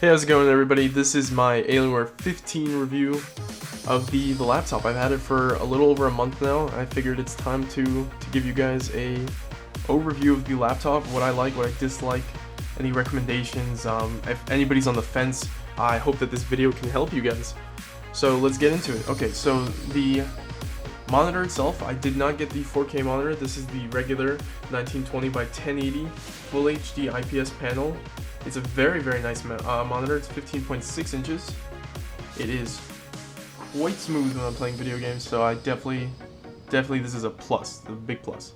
Hey, how's it going, everybody? This is my Alienware 15 review of the laptop. I've had it for a little over a month now. I figured it's time to give you guys a overview of the laptop, what I like, what I dislike, any recommendations. If anybody's on the fence, I hope that this video can help you guys. So let's get into it. Okay, so the monitor itself, I did not get the 4K monitor. This is the regular 1920 by 1080 Full HD IPS panel. It's a very nice monitor. It's 15.6 inches. It is quite smooth when I'm playing video games, so I definitely this is a plus, a big plus.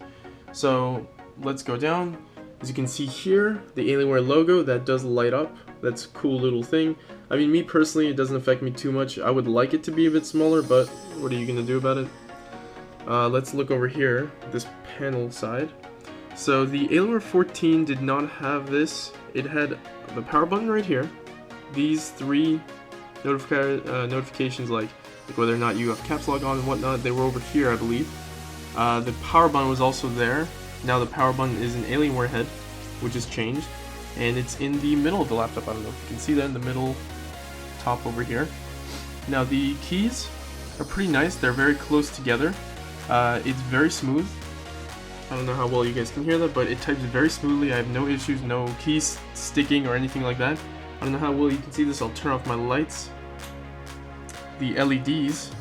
So let's go down. As you can see here, the Alienware logo that does light up. That's a cool little thing. I mean, me personally, it doesn't affect me too much. I would like it to be a bit smaller, but what are you gonna do about it? Let's look over here, this panel side. So the Alienware 14 did not have this. It had the power button right here. These three notifications, like whether or not you have caps lock on and whatnot, they were over here, I believe. The power button was also there. Now the power button is an Alienware head, which is changed, and it's in the middle of the laptop. I don't know if you can see that in the middle top over here. Now the keys are pretty nice. They're very close together. It's very smooth. I don't know how well you guys can hear that, but it types very smoothly. I have no issues, no keys sticking or anything like that. I don't know how well you can see this. I'll turn off my lights. The LEDs,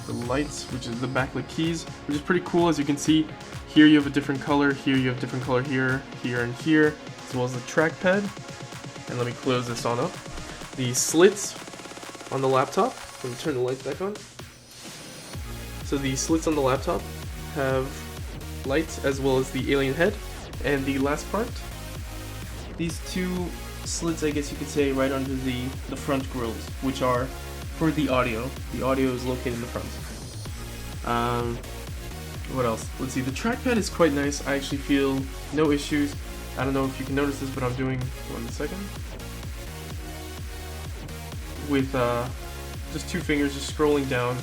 the lights, which is the backlit keys, which is pretty cool. As you can see, here you have a different color, here you have a different color, here, and here, as well as the trackpad. And let me close this on up. The slits on the laptop. Let me turn the lights back on. So the slits on the laptop have lights as well as the alien head. And the last part, these two slits, I guess you could say, right under the front grills, which are for the audio. The audio is located in the front. What else? Let's see, the trackpad is quite nice. I actually feel no issues. I don't know if you can notice this, but I'm doing, 1 second, with just two fingers, just scrolling down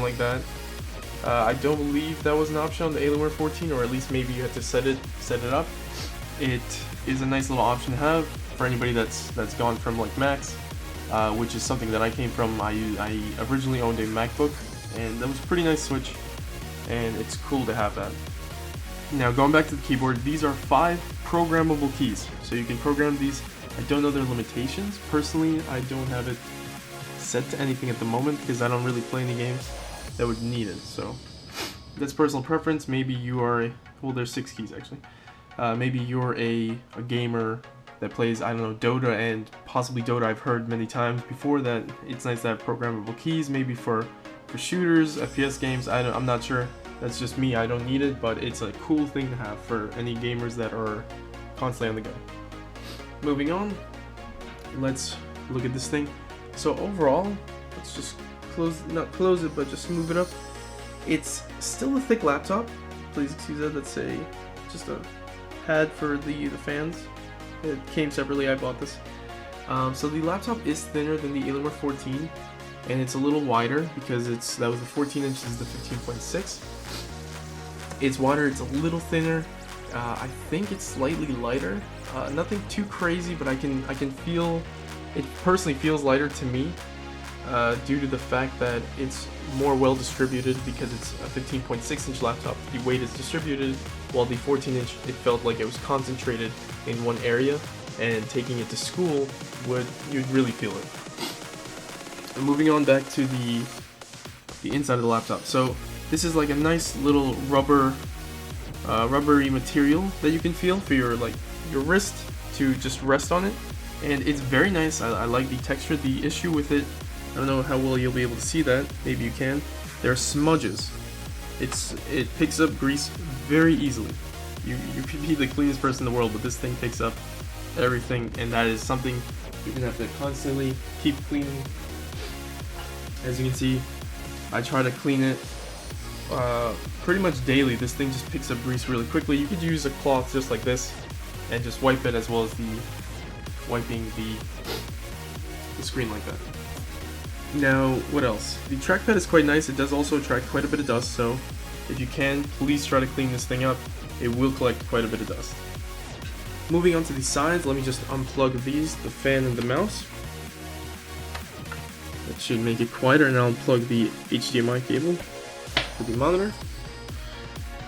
like that. I don't believe that was an option on the Alienware 14, or at least maybe you had to set it up. It is a nice little option to have for anybody that's gone from like Macs, which is something that I came from. I originally owned a MacBook, and that was a pretty nice switch, and it's cool to have that. Now going back to the keyboard, these are 5 programmable keys, so you can program these. I don't know their limitations. Personally, I don't have it set to anything at the moment because I don't really play any games that would need it, so that's personal preference. Maybe you are well, there's 6 keys actually. Maybe you're a gamer that plays, I don't know, Dota, and possibly Dota, I've heard many times before that it's nice to have programmable keys, maybe for shooters, FPS games. I'm not sure. That's just me. I don't need it, but it's a cool thing to have for any gamers that are constantly on the go. Moving on, let's look at this thing. So overall, let's just not close it, but just move it up. It's still a thick laptop. Please excuse that. That's just a pad for the fans. It came separately. I bought this. So the laptop is thinner than the Alienware 14, and it's a little wider because that was the 14 inches, the 15.6. It's wider. It's a little thinner. I think it's slightly lighter. Nothing too crazy, but I can feel it. Personally feels lighter to me. Due to the fact that it's more well distributed because it's a 15.6 inch laptop. The weight is distributed, while the 14 inch, it felt like it was concentrated in one area, and taking it to school you'd really feel it. And moving on back to the inside of the laptop. So this is like a nice little rubbery material that you can feel for your wrist to just rest on it, and it's very nice. I like the texture. The issue with it, I don't know how well you'll be able to see that. Maybe you can. There are smudges. It picks up grease very easily. You could be the cleanest person in the world, but this thing picks up everything, and that is something you're gonna have to constantly keep cleaning. As you can see, I try to clean it pretty much daily. This thing just picks up grease really quickly. You could use a cloth just like this and just wipe it, as well as wiping the screen like that. Now, what else? The trackpad is quite nice. It does also attract quite a bit of dust, so if you can, please try to clean this thing up. It will collect quite a bit of dust. Moving on to the sides, let me just unplug these, the fan and the mouse. That should make it quieter, and I'll unplug the HDMI cable for the monitor.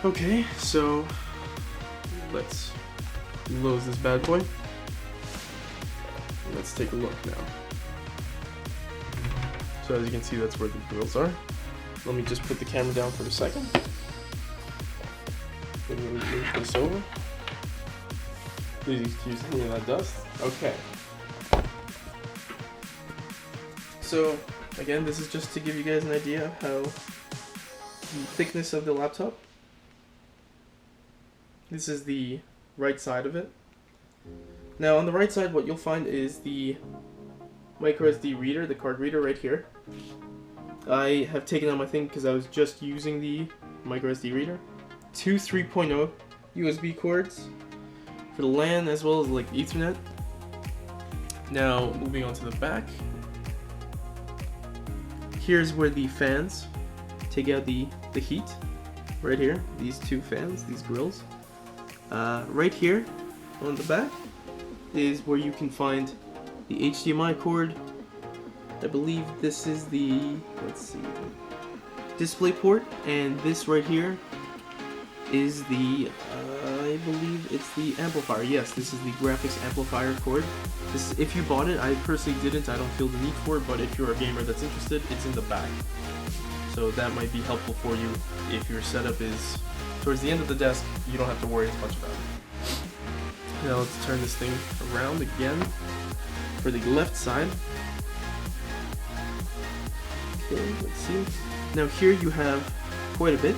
Okay, so let's close this bad boy. Let's take a look now. So as you can see, that's where the grills are. Let me just put the camera down for a second. Let me move this over. Please excuse any of that dust. Okay. So again, this is just to give you guys an idea of how the thickness of the laptop. This is the right side of it. Now on the right side, what you'll find is the microSD reader, the card reader right here. I have taken out my thing because I was just using the microSD reader. Two 3.0 USB cords for the LAN as well as like Ethernet. Now moving on to the back. Here's where the fans take out the heat. Right here, these two fans, these grills. Right here on the back is where you can find the HDMI cord. I believe this is the, let's see, display port, and this right here is the, I believe it's the amplifier. Yes, this is the graphics amplifier cord. This, if you bought it, I personally didn't, I don't feel the need for it, but if you're a gamer that's interested, it's in the back. So that might be helpful for you if your setup is towards the end of the desk, you don't have to worry as much about it. Now let's turn this thing around again for the left side. Okay, let's see. Now here you have quite a bit.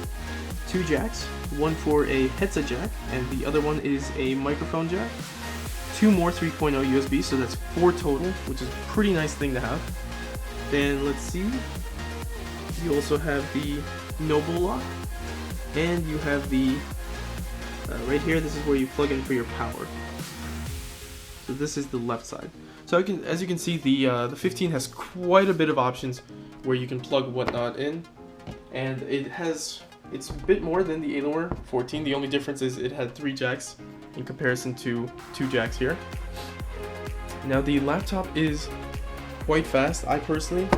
Two jacks, one for a headset jack, and the other one is a microphone jack. Two more 3.0 USB, so that's 4 total, which is a pretty nice thing to have. Then let's see. You also have the Noble lock, and you have the right here. This is where you plug in for your power. So this is the left side. So as you can see, the 15 has quite a bit of options where you can plug whatnot in, and it's a bit more than the Alienware 14. The only difference is it had 3 jacks in comparison to 2 jacks here. Now the laptop is quite fast. I personally,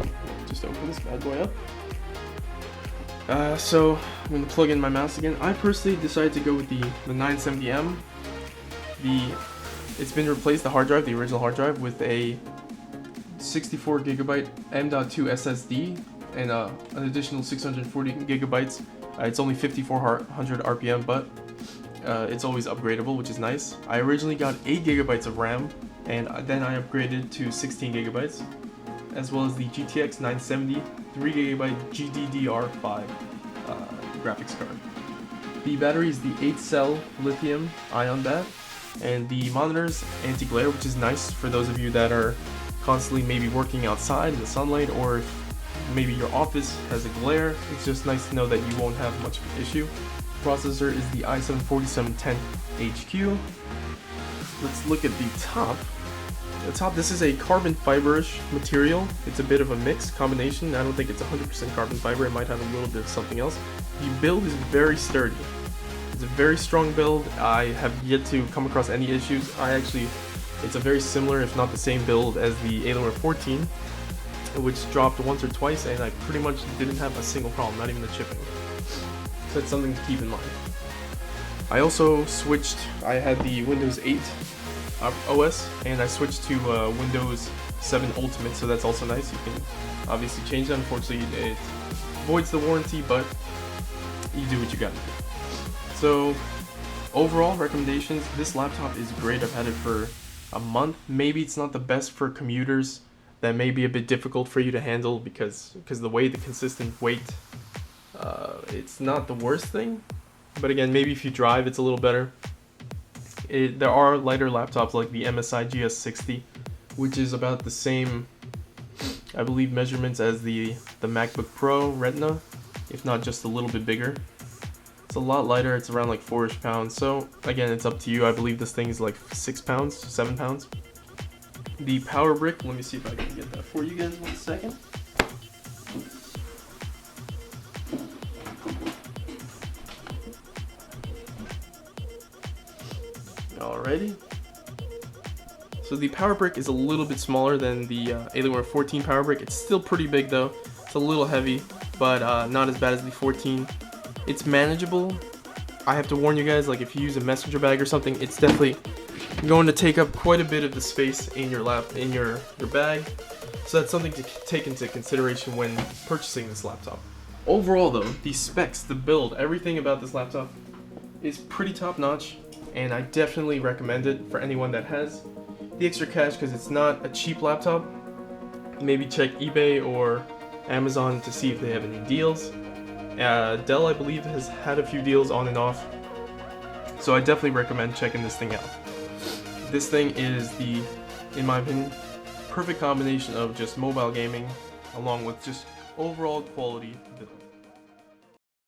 just open this bad boy up. So I'm going to plug in my mouse again. I personally decided to go with the 970M. It's been replaced, the hard drive, the original hard drive, with a 64GB M.2 SSD and an additional 640 gigabytes. It's only 5400 RPM, but it's always upgradable, which is nice. I originally got 8 gigabytes of RAM, and then I upgraded to 16 gigabytes, as well as the GTX 970 3GB GDDR5 graphics card. The battery is the 8-cell lithium ion bat, and the monitor's anti-glare, which is nice for those of you that are constantly maybe working outside in the sunlight, or if maybe your office has a glare. It's just nice to know that you won't have much of an issue. Processor is the i7-4710HQ. Let's look at the top. The top, this is a carbon fiber-ish material. It's a bit of a mixed combination. I don't think it's 100% carbon fiber. It might have a little bit of something else. The build is very sturdy. It's a very strong build. I have yet to come across any issues. It's a very similar, if not the same build as the Alienware 14, which dropped once or twice, and I pretty much didn't have a single problem, not even the chipping. So that's something to keep in mind. I also switched, I had the Windows 8 OS, and I switched to Windows 7 Ultimate, so that's also nice. You can obviously change that. Unfortunately, it voids the warranty, but you do what you gotta do. So overall recommendations, this laptop is great. I've had it for a month. Maybe it's not the best for commuters. That may be a bit difficult for you to handle because the consistent weight, it's not the worst thing. But again, maybe if you drive, it's a little better. There are lighter laptops like the MSI GS60, which is about the same, I believe, measurements as the MacBook Pro Retina, if not just a little bit bigger. It's a lot lighter. It's around like 4-ish pounds. So again, it's up to you. I believe this thing is like 6 pounds, 7 pounds. The power brick, let me see if I can get that for you guys 1 second. Alrighty, So the power brick is a little bit smaller than the Alienware 14 power brick. It's still pretty big though. It's a little heavy, but not as bad as the 14. It's manageable. I have to warn you guys, like if you use a messenger bag or something, it's definitely going to take up quite a bit of the space in your bag. So that's something to take into consideration when purchasing this laptop. Overall though, the specs, the build, everything about this laptop is pretty top notch, and I definitely recommend it for anyone that has the extra cash, because it's not a cheap laptop. Maybe check eBay or Amazon to see if they have any deals. Dell, I believe, has had a few deals on and off, so I definitely recommend checking this thing out. This thing is the, in my opinion, perfect combination of just mobile gaming along with just overall quality build.